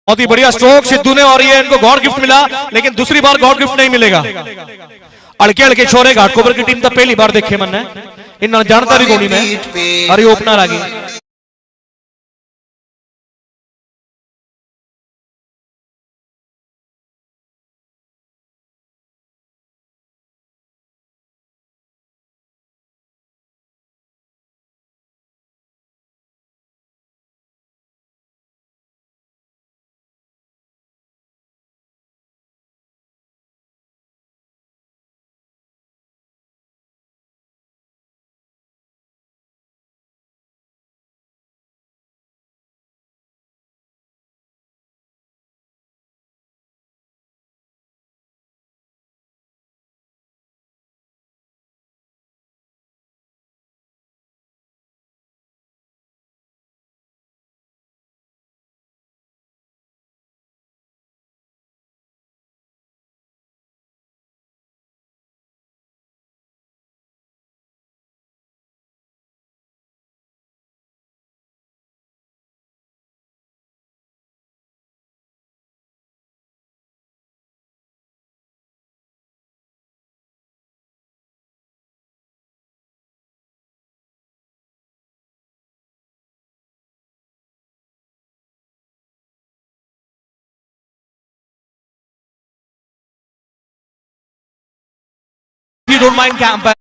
बहुत ही बढ़िया स्ट्रोक सिद्धू ने, और ये इनको गॉड गिफ्ट मिला, लेकिन दूसरी बार गॉड गिफ्ट नहीं मिलेगा। अड़के अड़के छोरे घाटकोपर की टीम तो पहली बार देखे मन इन जानकारी कोनी में हरी ओपनर आ गई। You don't mind camp.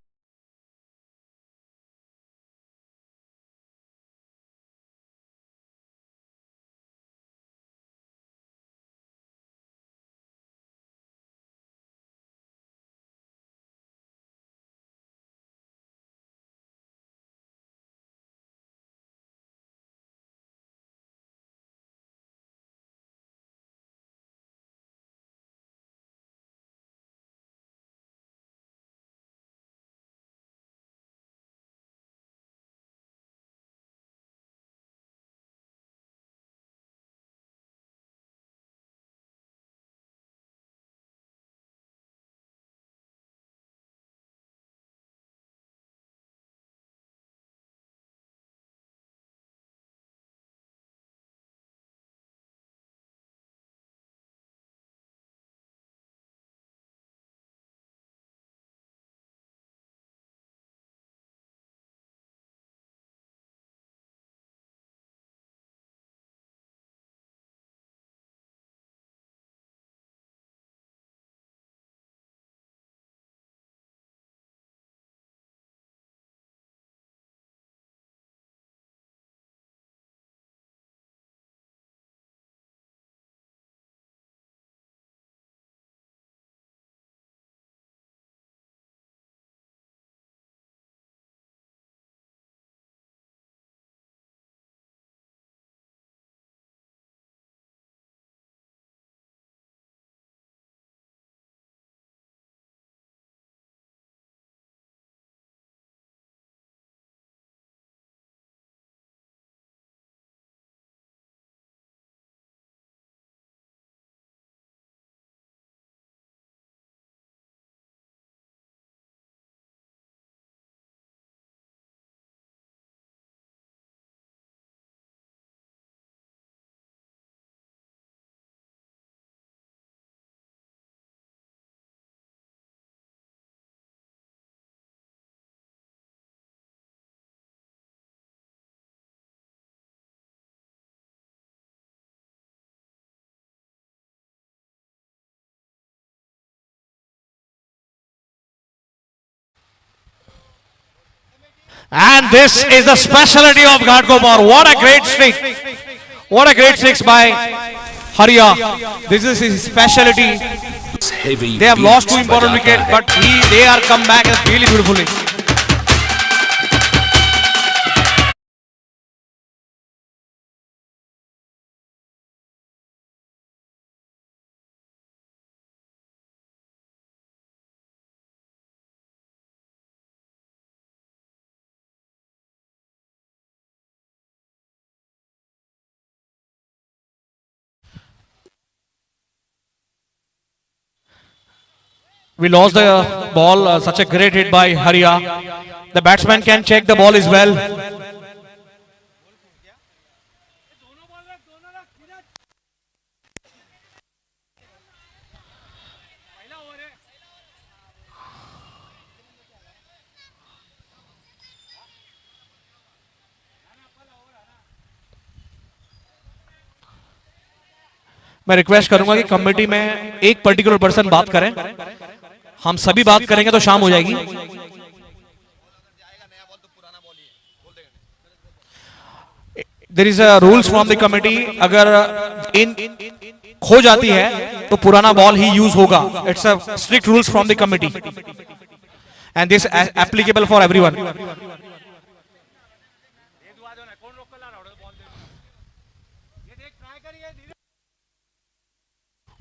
And this is the specialty of Ghatkopar. What a great streak. What a great streak by Haria. This is his specialty. They have lost two important wickets, but they are come back really beautifully. We lost the ball, such a great hit by Haria. The batsman can check the ball as well. मैं request करूंगा कि committee में एक particular person बात करें, हम सभी बात करेंगे तो शाम हो जाएगी। There is a rules from the committee, अगर इन खो जाती है तो पुराना बॉल ही यूज होगा। It's a strict rules from the committee and this applicable for everyone.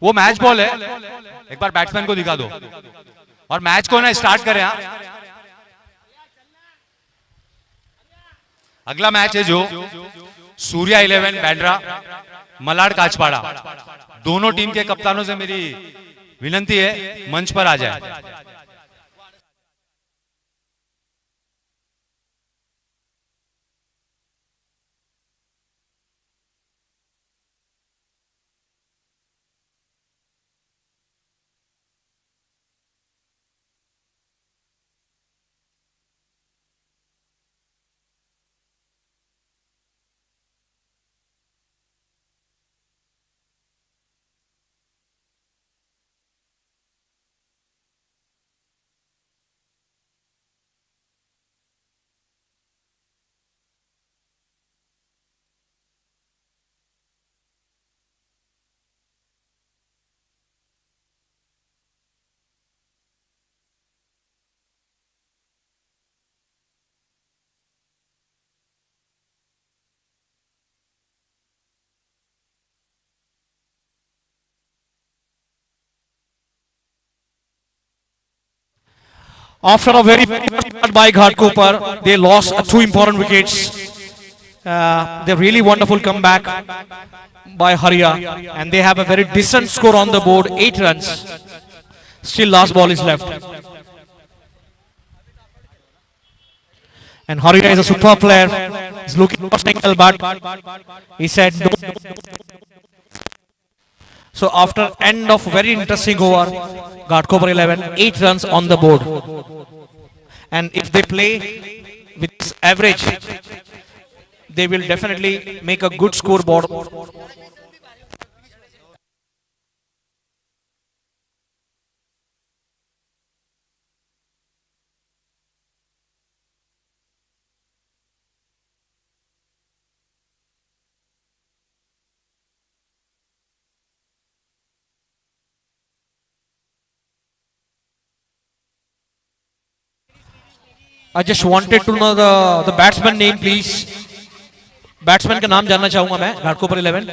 वो मैच बॉल है, एक बार बैट्समैन को दिखा दो और मैच को ना स्टार्ट करें। अगला मैच है जो सूर्या 11 बैंड्रा मलाड काचपाड़ा, दोनों टीम के कप्तानों से मेरी विनंती है मंच पर आ जाए। After a very start by Ghatkopar, they lost two important wickets. The really wonderful comeback by Haria, and they have a very decent score on the board, 8 runs. Still last ball is left. And Haria is a super player. He's looking for single, but he said no. So after end of very interesting over, Ghatkopar 11, 8 runs on the board. And if they play with this average, they will definitely make a good scoreboard. I just wanted to know the batsman name, please. Batsman का नाम जानना चाहूंगा मैं, घाटकोपर 11।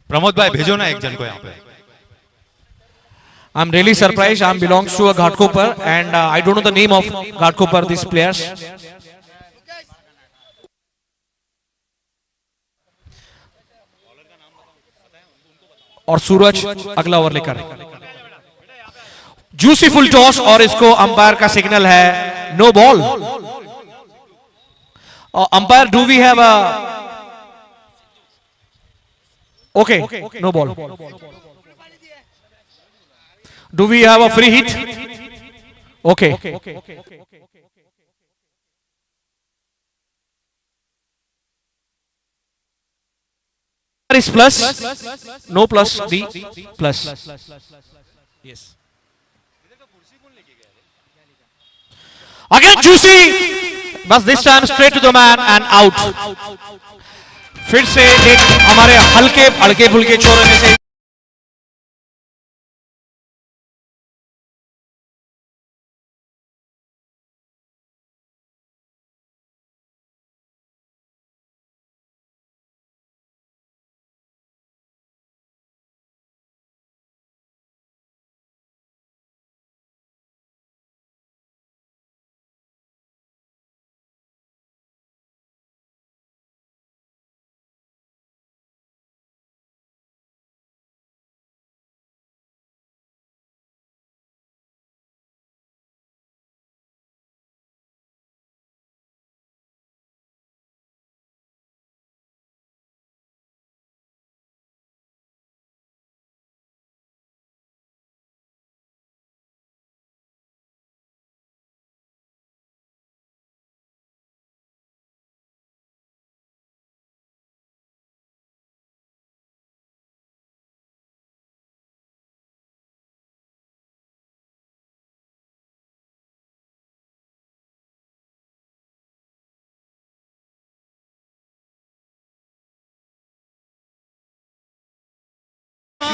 प्रमोद भाई भेजो ना एक जन को यहाँ पे। I'm really surprised. I'm belongs to a Ghatkopar and I don't know the name of Ghatkopar, these players. और सूरज अगला ओवर लेकर। जूसी फुल टॉस और इसको अंपायर का सिग्नल है no ball. Umpire, do we have a okay no ball? Do we have a free hit? Okay, is plus, no plus, the plus. Yes. Again Juicy, but this time straight to the man and out. फिर से एक हमारे हल्के फुल्के छोरे में से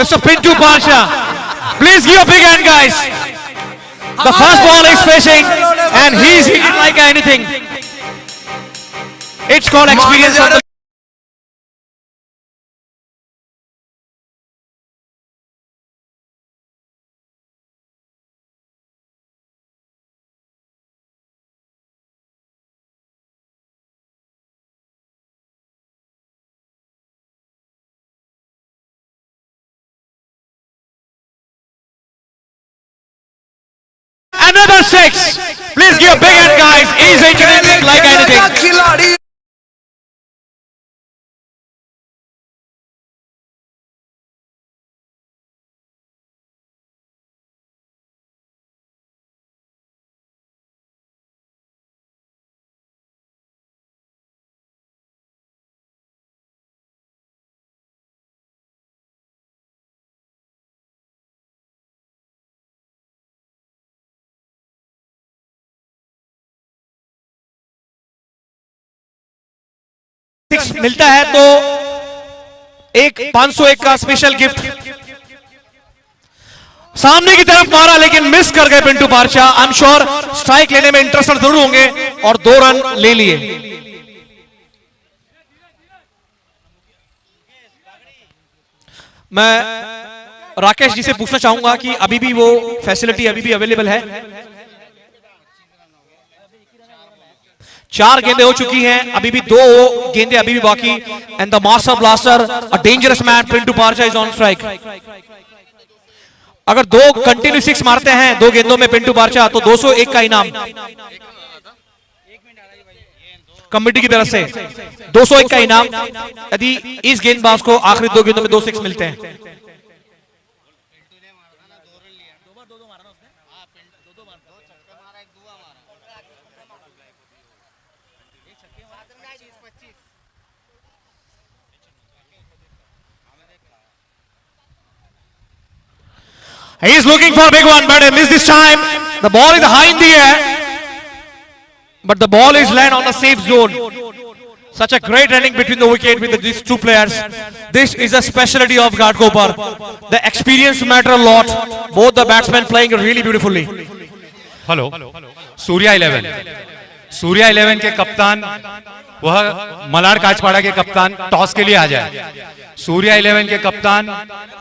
Mr. Pintu Pasha. Please give a big hand, guys. The first ball is facing and he's hitting like anything. It's called experience on the another six. Please give a big hand, guys. He's hitting like anything. मिलता है तो एक 501 का special gift सामने की तरफ मारा लेकिन मिस कर गए पिंटू पारचा। आई एम श्योर स्ट्राइक लेने में इंटरेस्टेड जरूर होंगे और 2 रन ले लिए। मैं राकेश जी से पूछना चाहूंगा कि अभी भी वो फैसिलिटी अभी भी अवेलेबल है? 4 गेंदें हो चुकी हैं, अभी भी 2 गेंदें अभी भी बाकी। And the master blaster, a dangerous man Pintu Parcha is on strike. अगर 2 कंटिन्यू 6 मारते हैं 2 गेंदों में पिंटू पारचा तो 201 का इनाम कमेटी की तरफ से। 201 का इनाम यदि इस गेंदबाज को आखिरी 2 गेंदों में 2 6 मिलते हैं। He is looking for a big one, but he missed this time. The ball is high in the air, but the ball is land on the safe zone. Such a great running between the wicket with these 2 players. This is a specialty of Ghatkopar. The experience matter a lot. Both the batsmen playing really beautifully. Hello, Surya 11, Surya 11 के कप्तान वह मलाड काचपाड़ा के कप्तान toss के लिए आ जाए। सूर्या 11 के कप्तान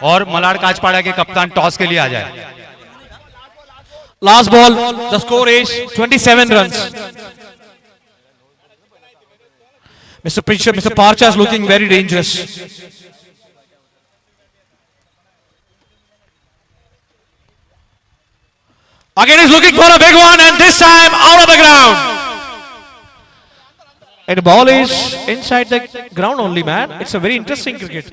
और मलाड काचपाड़ा के कप्तान टॉस के लिए आ जाए। Last ball, the score is 27 runs. Mr. Parcha is looking very dangerous. Again he's looking for a big one and this time out of the ground. And the ball is inside the ground only, man. It's a very interesting cricket.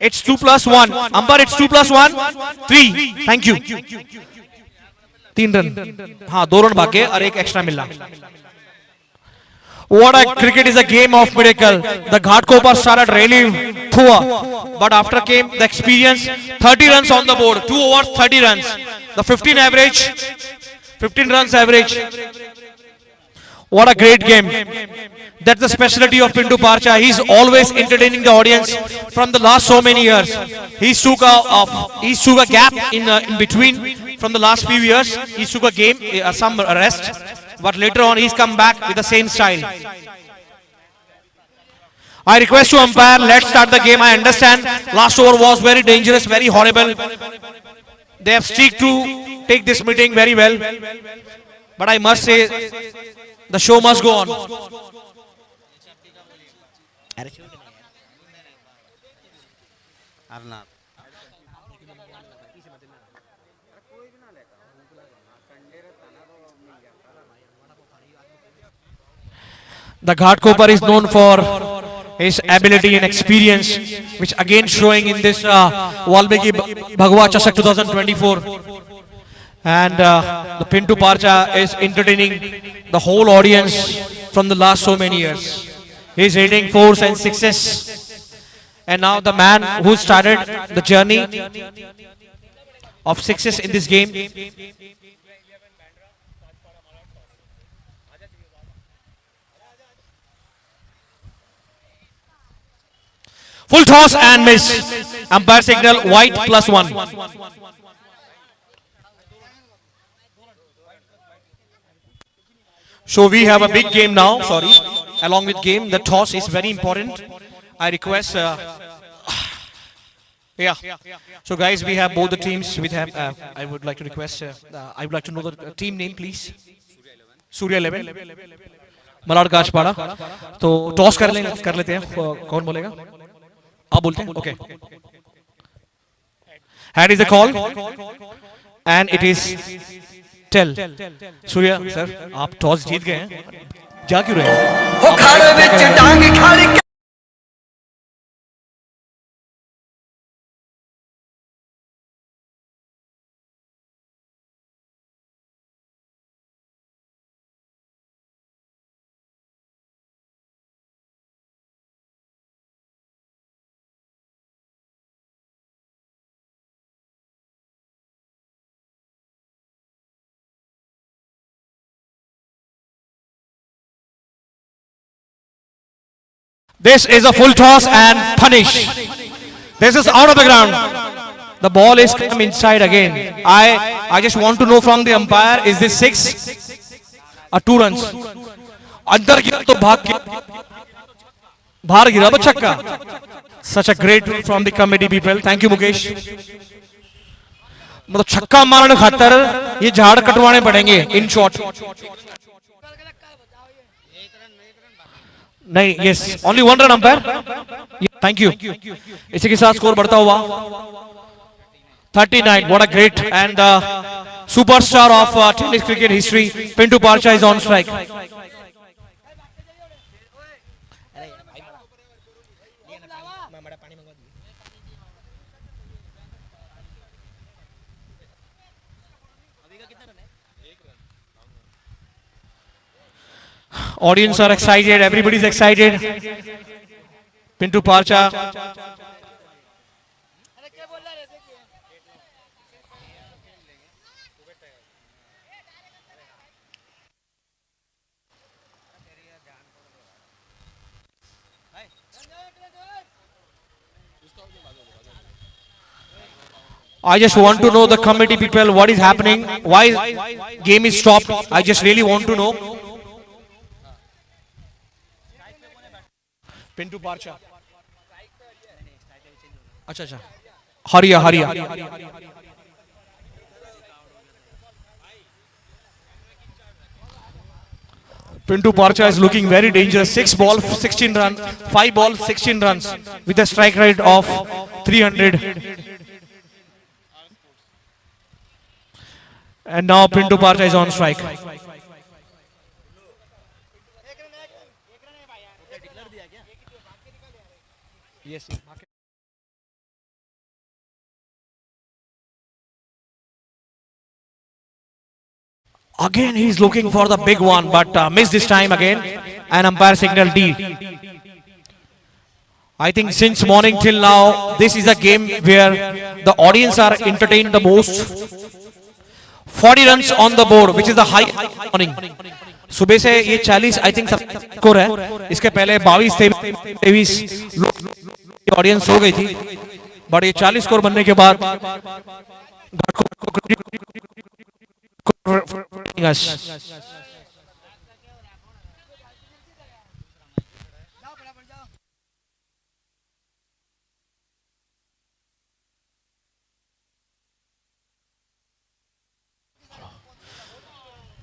It's 2+1. Umpire, it's 2+1. 3. Thank you. 3 run. हाँ 2 run बाकी और 1 extra मिला. What a cricket is a game of miracle. The Ghatkopar started really poor, but after came the experience. 30 runs on the board. 2 overs, 30 runs. The 15 average. 15 runs average. What a great game. That's the specialty of Pintu Parcha. He's always entertaining the audience from the last so many years. He took a gap in between from the last few years. He took a game, some rest. But later on he's come back with the same style. I request to umpire, let's start the game. I understand last over was very dangerous, very horrible. They have stick to take this meeting very well. But I must say, the show must go on. The Ghatkopar is known for his ability and experience, which again showing in this Valmiki Bhagwa Chasak 2024. And the Pintu Parcha is entertaining the whole audience from the last so many years. He is hitting 4s and 6s. And now the man who started the journey of 6s in this game. Full toss and miss. Umpire signal white +1. So we have a big game now. Sorry. Along with game, the toss is very important. I request. Yeah. So guys, we have both the teams. We have. I would like to request. I would like to know the team name, please. Surya 11. Malad काचपाड़ा. तो toss कर लेते हैं. कौन बोलेगा? आप बोलते हैं. Okay. Hand is the call, and it is tell. Surya sir, आप टॉस जीत गए हैं. जा क्यों रहे हैं? हो खाड़े विच डांग खाड़ी. This is a full toss and punish. This is out of the ground. The ball is come inside again. I just want to know from the umpire, is this 6 or 2 runs? अंदर गिरा तो भाग के बाहर गिरा तो छक्का. Such a great rule from the committee people. Thank you Mukesh. मतलब छक्का मारने खातर ये झाड़ कटवाने पड़ेंगे इन शॉट. नहीं, yes, only 1 run umpire. Thank you. इसी के साथ स्कोर बढ़ता हुआ 39. What a great and superstar of tennis cricket history, Pintu Parcha is on strike. Audience are excited. Everybody is excited. Pintu Parcha. I just want to know the committee people what is happening. Why game is stopped? I just really want to know. Pintu Parcha. अच्छा. Hariya. Pintu Parcha is looking very dangerous. 6 ball, 16 runs. 5 ball, 16 runs with a strike rate of 300. And now Pintu Parcha is on strike. Yes. Again, he is looking for the big one, but missed this time again. And umpire signal D. I think since morning till now, this is a game where the audience are entertained the most. 40 runs on the board, which is the high morning. सुबह से ये 40 I think score है. इसके पहले 22 23 audience हो गई थी, but ये 40 स्कोर बनने के बाद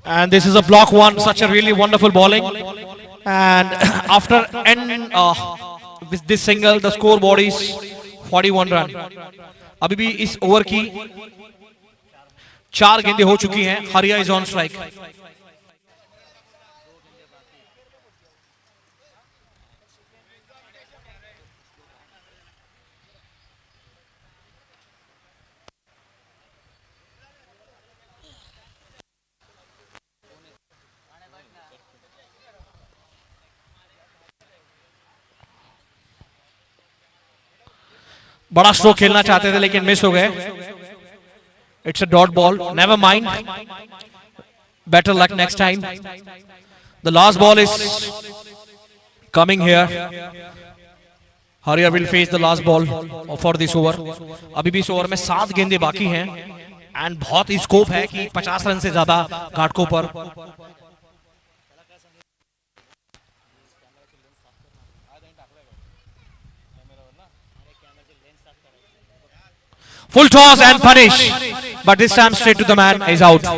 and this is a block one. Such a really wonderful bowling, and after end with this single the scoreboard is 41 run. अभी भी इस ओवर की 4 गेंदें हो चुकी हैं. Hariya is on strike. बड़ा स्ट्रोक खेलना चाहते थे लेकिन मिस हो गए. It's a dot ball. Never mind, better luck next time. The last ball is coming here. Hariya will face the last ball for this over. अभी भी इस ओवर में 7 गेंदे बाकी हैं एंड बहुत ही स्कोप है कि 50 रन से ज्यादा घाटकों पर। Full toss and punish, but this time straight to the man is out.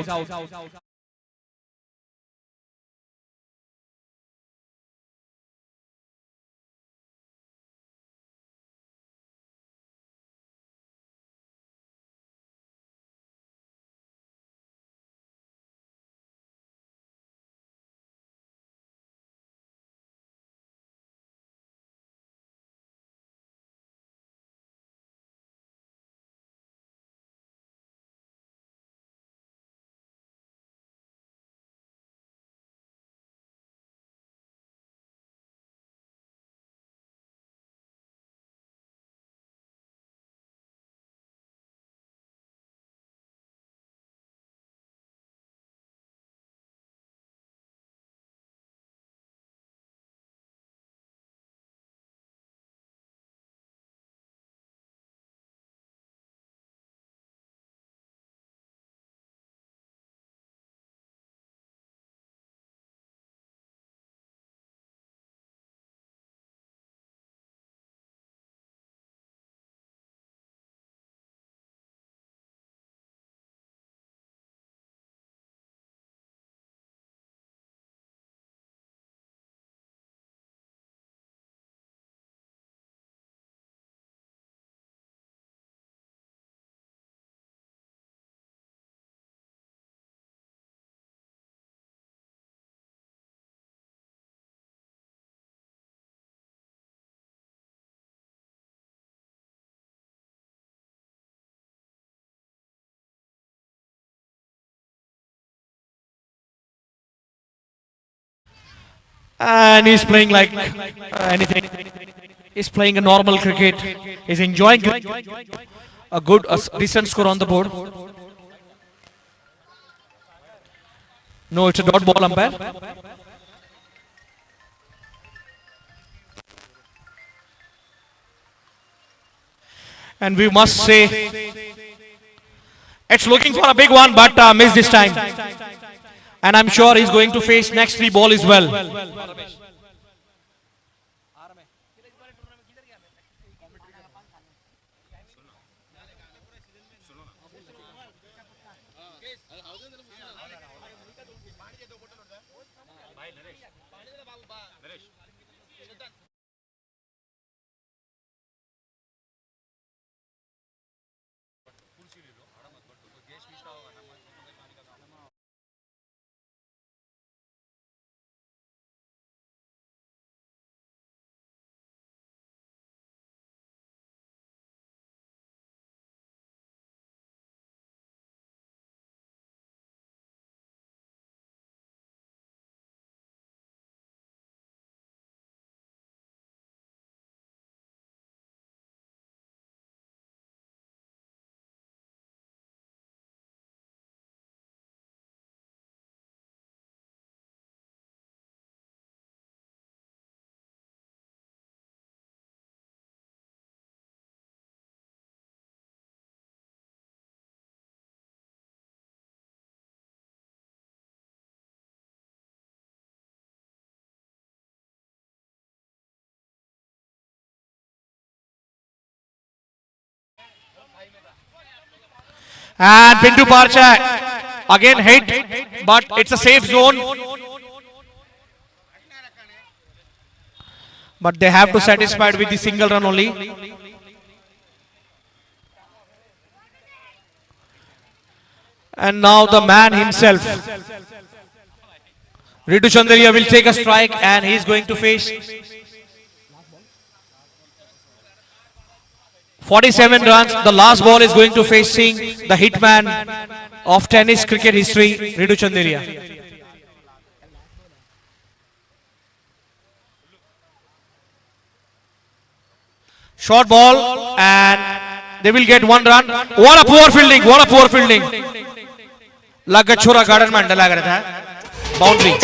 And he's playing like anything. He's playing a normal cricket. He's enjoying a good, decent score on the board. No, it's a dot ball, umpire. And we must say, it's looking for a big one, but missed this time. And I'm sure he's going to face next 3 ball as well. And Pintu Parcha again hit, but it's a safe zone. But they have to satisfied with the single run only. And now the man himself, Ritu Chandaria, will take a strike and he is going to face 47 runs. The last ball is going to facing the hitman of tennis cricket history, Ritu Chandaria. Short ball and they will get 1 run. What a poor fielding! What a poor fielding! Laga chora garden man डला कर था boundary.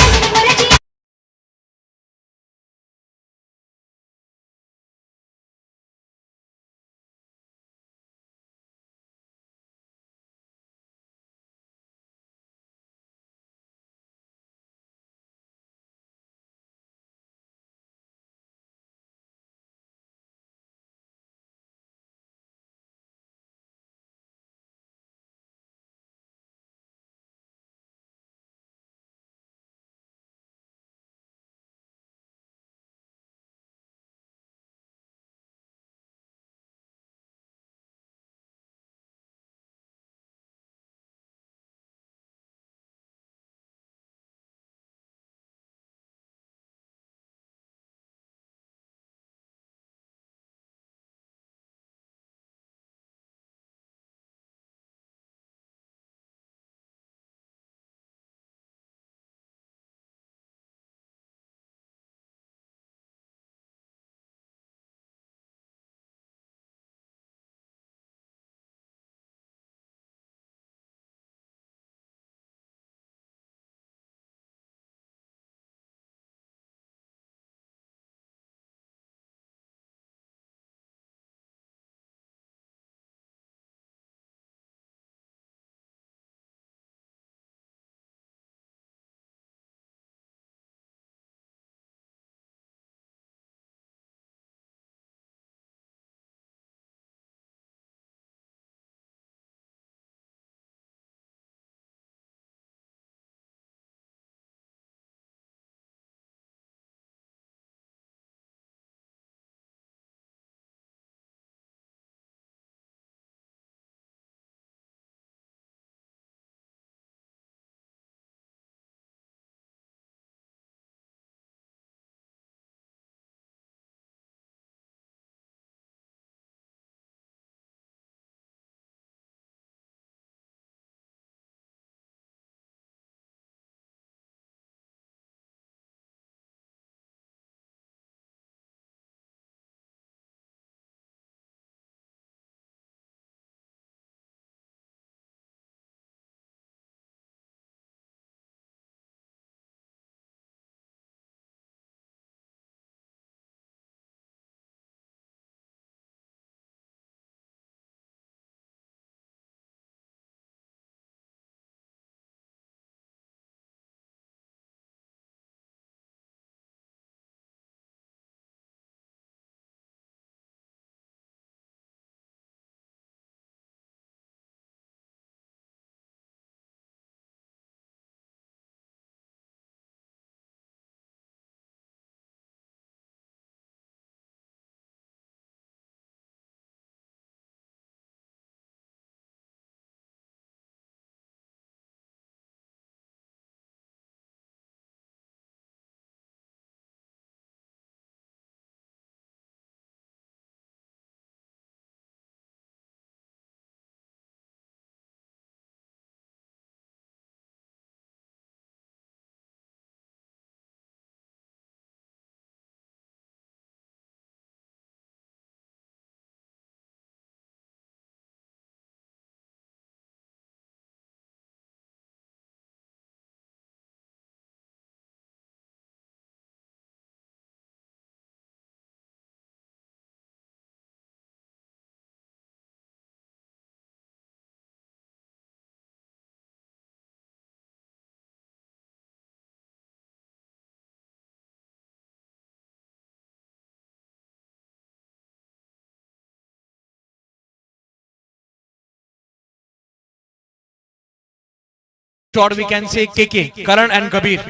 short we can say KK, Karan and Kabir.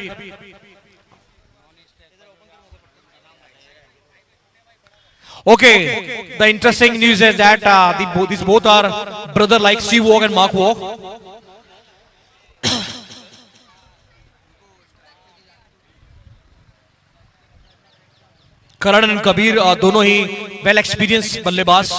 Okay, the interesting news is that these both are brother like Steve Walk and Mark Walk. Karan and Kabir दोनों ही well experienced बल्लेबाज.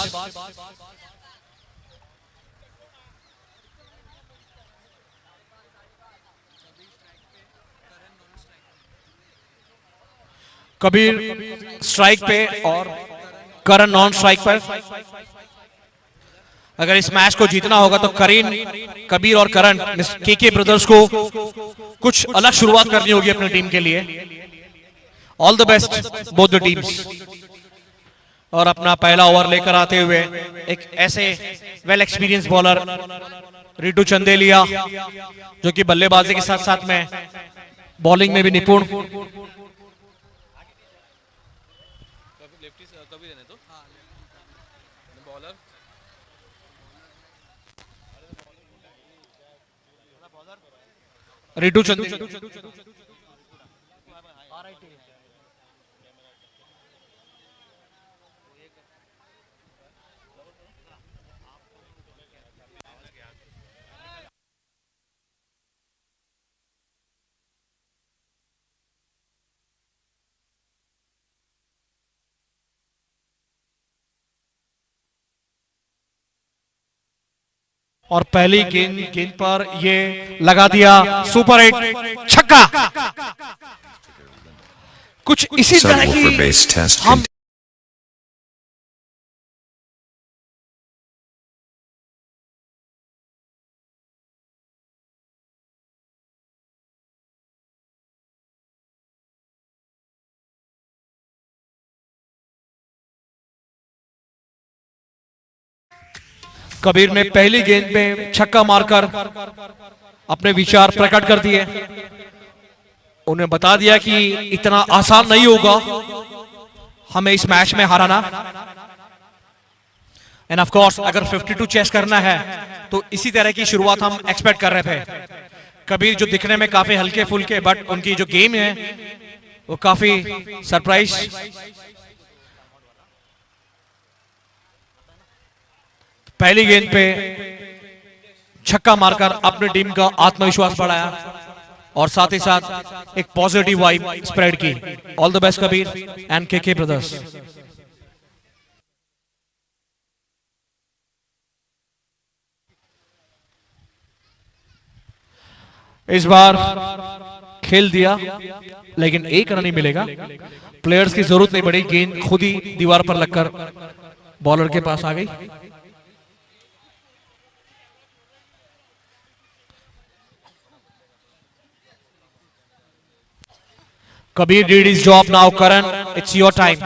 Kabir strike पे और करण non strike पर. अगर इस match को जीतना होगा तो कबीर और करण केके ब्रदर्स को कुछ अलग शुरुआत करनी होगी अपनी टीम के लिए. All the best both the teams. और अपना पहला ओवर लेकर आते हुए एक ऐसे well experience bowler Ritu Chandelia जो कि बल्लेबाजी के साथ साथ में बॉलिंग में भी निपुण. रिटू चंदेलिया और पहली गेंद पर ये लगा दिया सुपर हिट छक्का. कुछ इसी तरह की हम कबीर ने पहली गेंद में छक्का मारकर अपने विचार प्रकट कर दिए. उन्हें बता दिया कि इतना आसान नहीं होगा हमें इस मैच में हराना. एंड ऑफ कोर्स अगर 52 चेस करना है तो इसी तरह की शुरुआत हम एक्सपेक्ट कर रहे थे. कबीर जो दिखने में काफी हल्के फुल्के बट उनकी जो गेम है वो काफी सरप्राइज. पहली गेंद पे छक्का मारकर अपनी टीम का आत्मविश्वास बढ़ाया और साथ ही साथ एक पॉजिटिव वाइब स्प्रेड की. All the best Kabir and KK brothers. इस बार खेल दिया लेकिन एक रन नहीं मिलेगा. प्लेयर्स की जरूरत नहीं पड़ी. गेंद खुद ही दीवार पर लगकर बॉलर के पास आ गई. Kabir did his job. Now Karan, it's your time.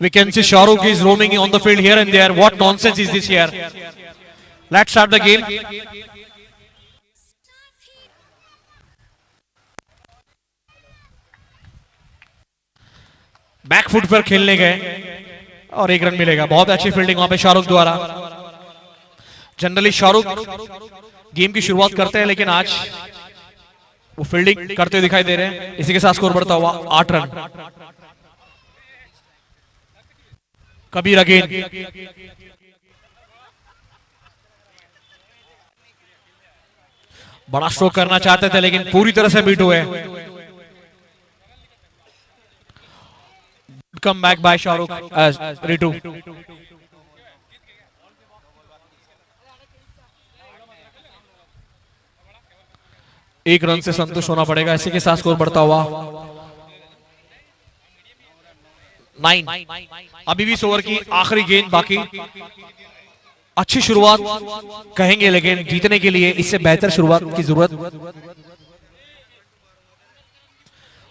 We can see Shahrukh is roaming on the field here and there. What nonsense is this here? Let's start the game. Back foot पर खेलने गए और एक run मिलेगा. बहुत अच्छी fielding वहां पे शाहरुख द्वारा. जनरली शाहरुख गेम की शुरुआत करते हैं लेकिन आज वो फील्डिंग करते हुए दिखाई दे रहे हैं. इसी के साथ स्कोर बढ़ता हुआ 8 रन. कबीर अगेन. बड़ा स्ट्रोक करना चाहते थे लेकिन पूरी तरह से बीट हुए. Come back by Shahrukh as Ritu. एक रन से संतुष्ट होना पड़ेगा. इसी के साथ स्कोर बढ़ता हुआ 9. अभी भी 100 ओवर की आखिरी गेंद बाकी. अच्छी शुरुआत कहेंगे लेकिन जीतने के लिए इससे बेहतर शुरुआत की जरूरत.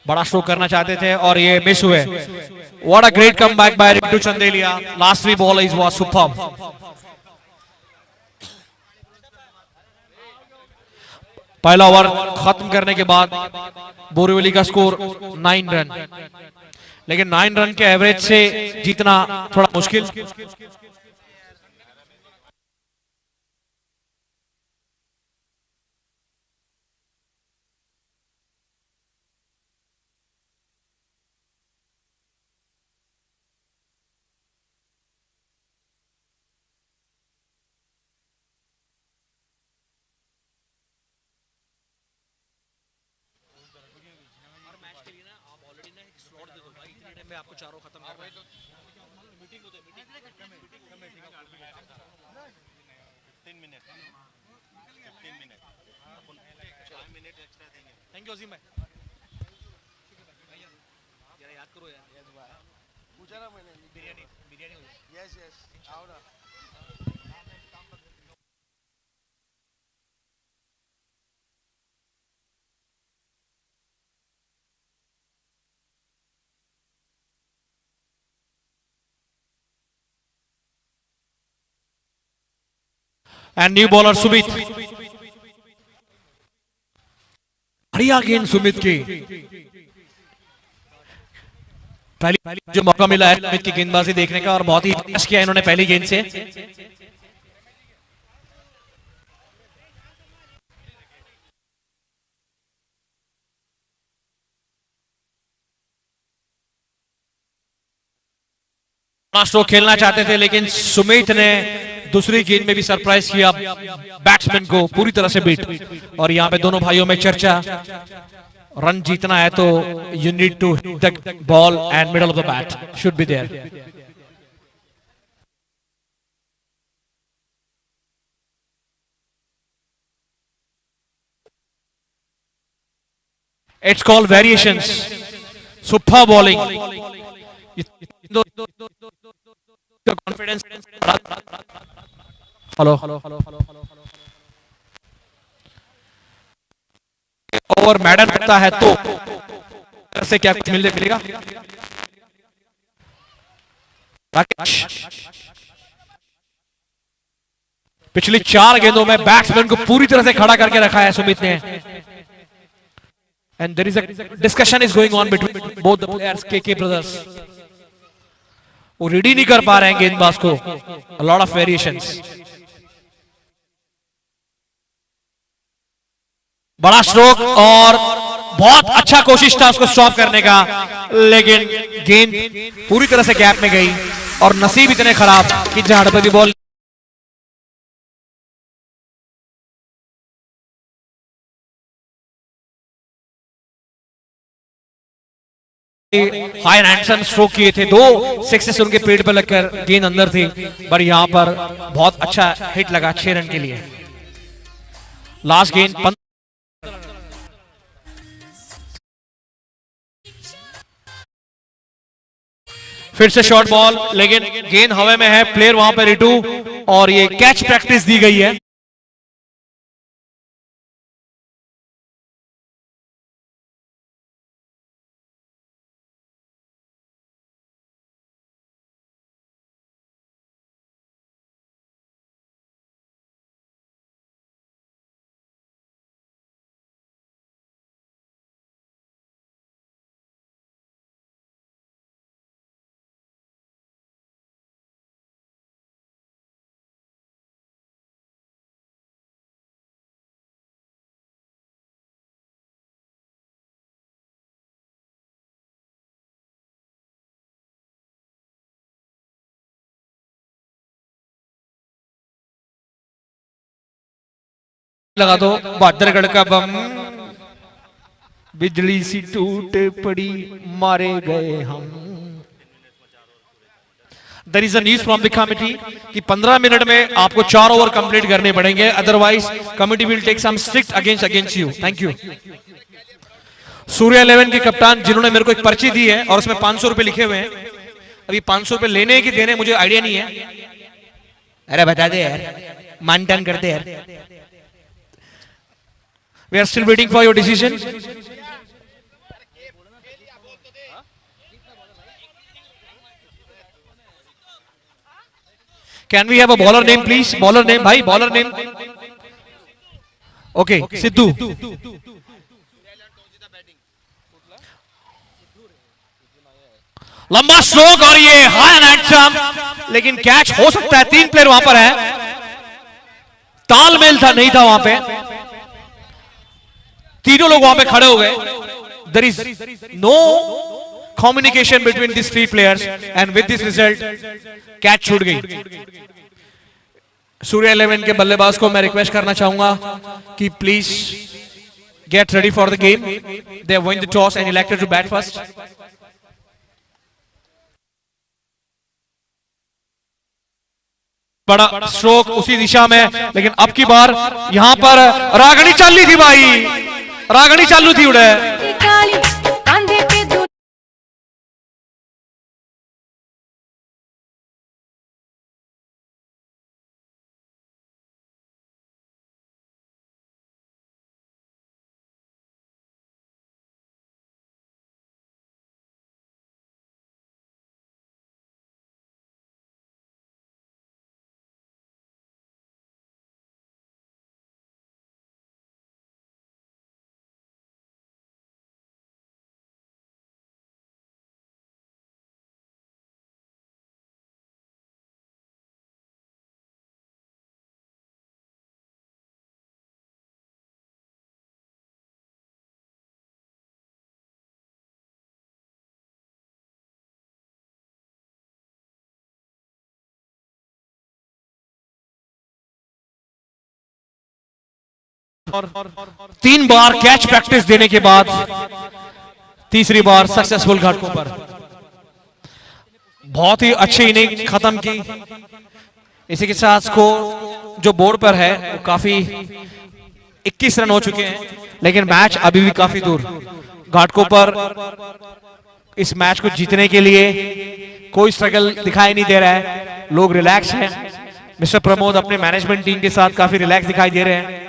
बड़ा स्ट्रोक करना चाहते थे और ये मिस हुए. What a great comeback by Ritu Chandelia. Last 3 bowls was superb. पहला ओवर खत्म करने के बाद बोरीवली का स्कोर 9 रन, लेकिन 9 रन के एवरेज से जीतना थोड़ा मुश्किल। आपको चारों खत्म करना है। मीटिंग होते थैंक यू अजीम भाई। जरा याद करो यार, पूछा ना मैंने, बिरयानी बिरयानी हो जाए। यस यस आओ ना। And new bowler Sumit. बढ़िया गेंद सुमित की। पहली जो मौका मिला है सुमित की गेंदबाजी देखने का, और बहुत ही अच्छा किया इन्होंने पहली गेंद से। स्ट्रोक खेलना चाहते थे, लेकिन सुमित ने दूसरी गेंद में भी सरप्राइज किया बैट्समैन को, पूरी तरह से बीट। और यहाँ पे दोनों भाइयों में चर्चा, रन जीतना है तो you need to hit the ball and middle of the bat should be there. It's called variations, super bowling, confidence. Hello over maiden करता है तो से क्या कुछ मिलेगा? पिछली 4 गेंदों में बैट्समैन को पूरी तरह से खड़ा करके रखा है सुमित ने। And there is a discussion is going on between both the players, K brothers. वो रेडी नहीं कर पा रहे हैं गेंदबाज को। A lot of variations. बड़ा स्ट्रोक और बहुत अच्छा कोशिश था उसको स्टॉप करने का, लेकिन गेंद पूरी तरह से गैप में गई और नसीब इतने खराब कि झाड़पति बॉल हाई हैंडसम स्ट्रोक किए थे, 2 सिक्सेस उनके पेट पर लगकर गेंद अंदर थी, पर यहां पर बहुत अच्छा हिट लगा 6 रन के लिए। लास्ट गेंद फिर से शॉर्ट बॉल, लेकिन गेंद हवा में है, प्लेयर वहां पर रिटू, और ये कैच प्रैक्टिस दी गई है। लगा दो बहादुरगढ़ का बम, बिजली सी टूट पड़ी, मारे गए हम। There is a news from the committee कि 15 मिनट में आपको 4 ओवर कंप्लीट करने पड़ेंगे, otherwise committee will take some strict against you. Thank you. Surya 11 के कप्तान जिन्होंने मेरे को एक पर्ची दी है और उसमें 500 रुपए लिखे हुए हैं, अभी 500 रुपए लेने की देने मुझे आइडिया नहीं है। अरे बता दे यार, मान टन करते यार। We are still waiting for your decision. Can we have a bowler name, please? Bowler name, bhai. Bowler name. Okay Sidhu, लंबा स्ट्रोक और ये हाई एंड हैंडसम, लेकिन कैच हो सकता है। 3 प्लेयर वहां पर है, तालमेल था नहीं था वहां पे, तीनों लोग वहां पे खड़े हो गए। There is no communication between this 3 players and with this result catch छूट गई। सूर्या 11 के बल्लेबाज को मैं रिक्वेस्ट करना चाहूंगा कि please get ready for the game. They have won the toss and elected to bat first. बड़ा स्ट्रोक उसी दिशा में, लेकिन अब की बार यहां पर रागनी चालू थी भाई, रागनी चालू थी उड़े। और 3 बार कैच प्रैक्टिस देने के बाद तीसरी बार सक्सेसफुल घाटकोपर। बहुत ही अच्छी इनिंग खत्म की। इसी के साथ स्कोर जो बोर्ड पर है वो काफी 21 रन हो चुके हैं, लेकिन मैच अभी भी काफी दूर। घाटकोपर इस मैच को जीतने के लिए कोई स्ट्रगल दिखाई नहीं दे रहा है, लोग रिलैक्स हैं। मिस्टर प्रमोद अपने मैनेजमेंट टीम के साथ काफी रिलैक्स दिखाई दे रहे हैं।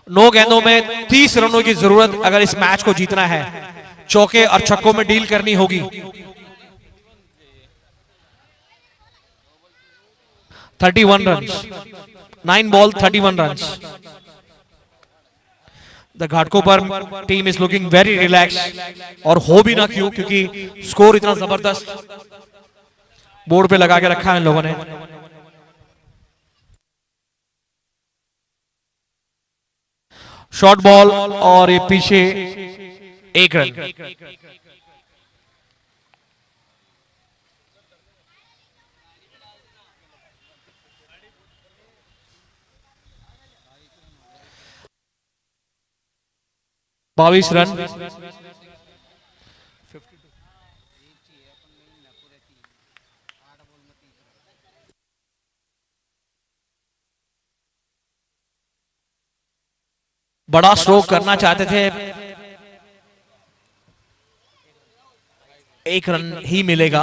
9 गेंदों में 30 रनों की जरूरत अगर इस मैच को जीतना है। चौके और छक्कों में डील करनी होगी। 31 run, 9 ball 31 run. The Ghatkopar team is looking very relax, और हो भी ना क्यों, क्योंकि स्कोर इतना जबरदस्त बोर्ड पे लगा के रखा है इन लोगों ने। शॉर्ट बॉल और ये पीछे 1 रन। बाईस रन। बड़ा स्ट्रोक करना चाहते थे, 1 रन ही मिलेगा।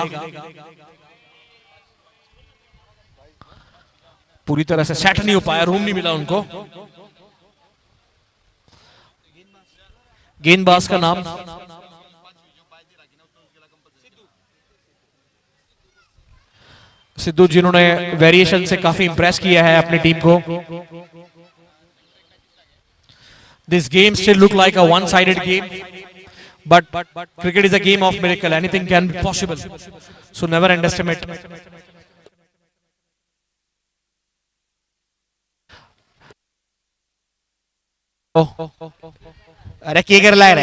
पूरी तरह से सेट नहीं हो पाया, रूम नहीं मिला उनको। गेंदबाज का नाम सिद्धू, जिन्होंने वेरिएशन से काफी इंप्रेस किया है अपनी टीम को। This game still look like a one-sided game, but cricket is a game of miracle. Anything can be possible, so never underestimate. अरे क्या कर रहा है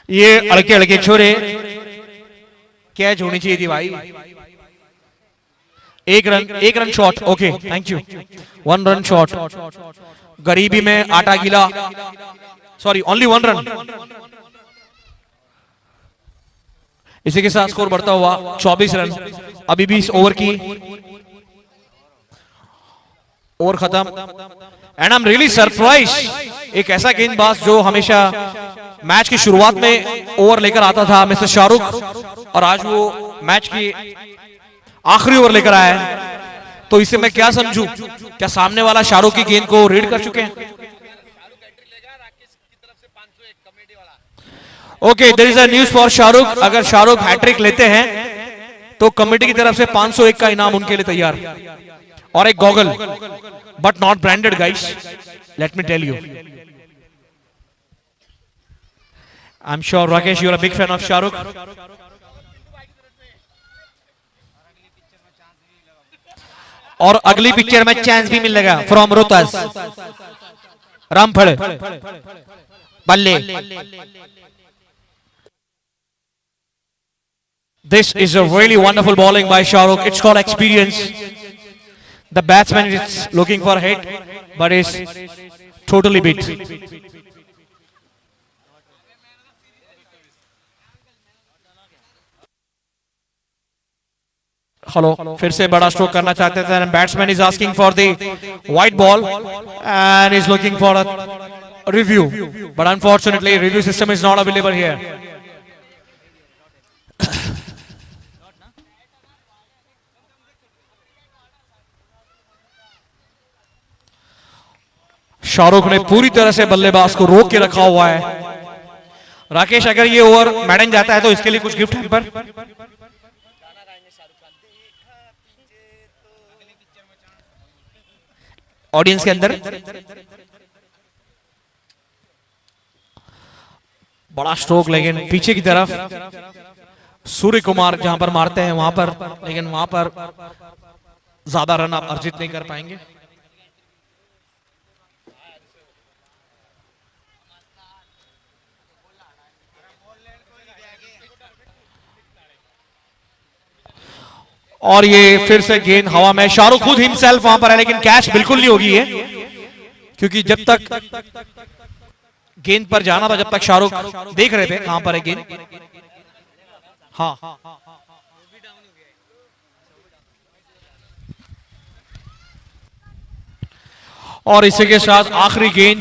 ये अड़के अड़के छोरे, कैच होनी चाहिए थी भाई। 1 run shot. Okay, thank you. 1 run shot. गरीबी में आटा गीला, सॉरी, ओनली 1 रन। इसी के साथ स्कोर बढ़ता हुआ 24 रन। अभी भी इस ओवर की ओवर खत्म। And I am really surprise, एक ऐसा गेंदबाज जो हमेशा मैच की शुरुआत में ओवर लेकर आता था, मिस्टर शाहरुख, और आज वो मैच की आखिरी ओवर लेकर आया है। तो इसे मैं क्या समझूं, क्या सामने वाला शाहरुख की गेंद को रीड कर चुके हैं? Okay, there is a news for Shahrukh. अगर शाहरुख हैट्रिक लेते हैं तो कमेटी की तरफ से 501 का इनाम उनके लिए तैयार, और एक goggle, but not branded guys, let me tell you. I am sure Rakesh you are a big fan of Shahrukh. और अगली पिक्चर में चांस भी मिलेगा फ्रॉम रोहतास, रामफल बल्ले। This is a really wonderful bowling by Shahrukh. It's called experience. The batsman is looking for hit, but is totally beat. Hello, फिर से बड़ा stroke करना चाहते थे, and batsman is asking for the white ball and is looking for a review, but unfortunately review system is not available here. Shahrukh ने पूरी तरह से बल्लेबाज को रोक के रखा हुआ है। राकेश, अगर ये ओवर मैडन जाता है तो इसके लिए कुछ गिफ्ट है पर? ऑडियंस के अंदर बड़ा स्ट्रोक, लेकिन पीछे की तरफ सूर्य कुमार जहां पर मारते हैं वहां पर, लेकिन वहां पर ज्यादा रन आप अर्जित नहीं कर पाएंगे। और ये फिर से गेंद हवा में, शाहरुख खुद हिमसेल्फ वहां पर है, लेकिन कैच बिल्कुल नहीं होगी ये, क्योंकि जब तक गेंद पर जाना था, जब तक शाहरुख देख रहे थे कहां पर है गेंद। हाँ, और इसी के साथ आखिरी गेंद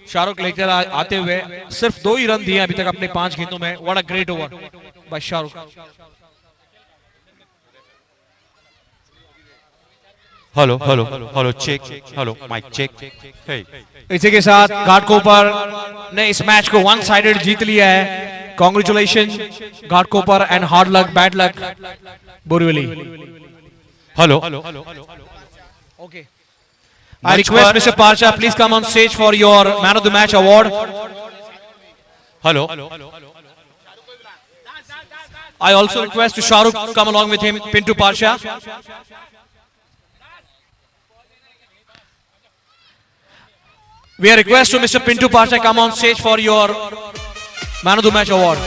शाहरुख लेकर आते हुए सिर्फ 2 ही रन दिए अभी तक अपने 5 गेंदों में। What a great over by Shahrukh. Hello hello hello check, hello mic check. इसी के साथ घाटकोपर ने इस मैच को 1 साइडेड जीत लिया है। Congratulation Ghatkopar and hard luck, bad luck Borivali. Hello, okay, I request Mr. Parcha, please come on stage for your Man of the Match award. Hello, I also request to Shahrukh come along with him, Pintu Parcha. We are request to Mr. Pintu Parcha come on stage for your Man of the Match award.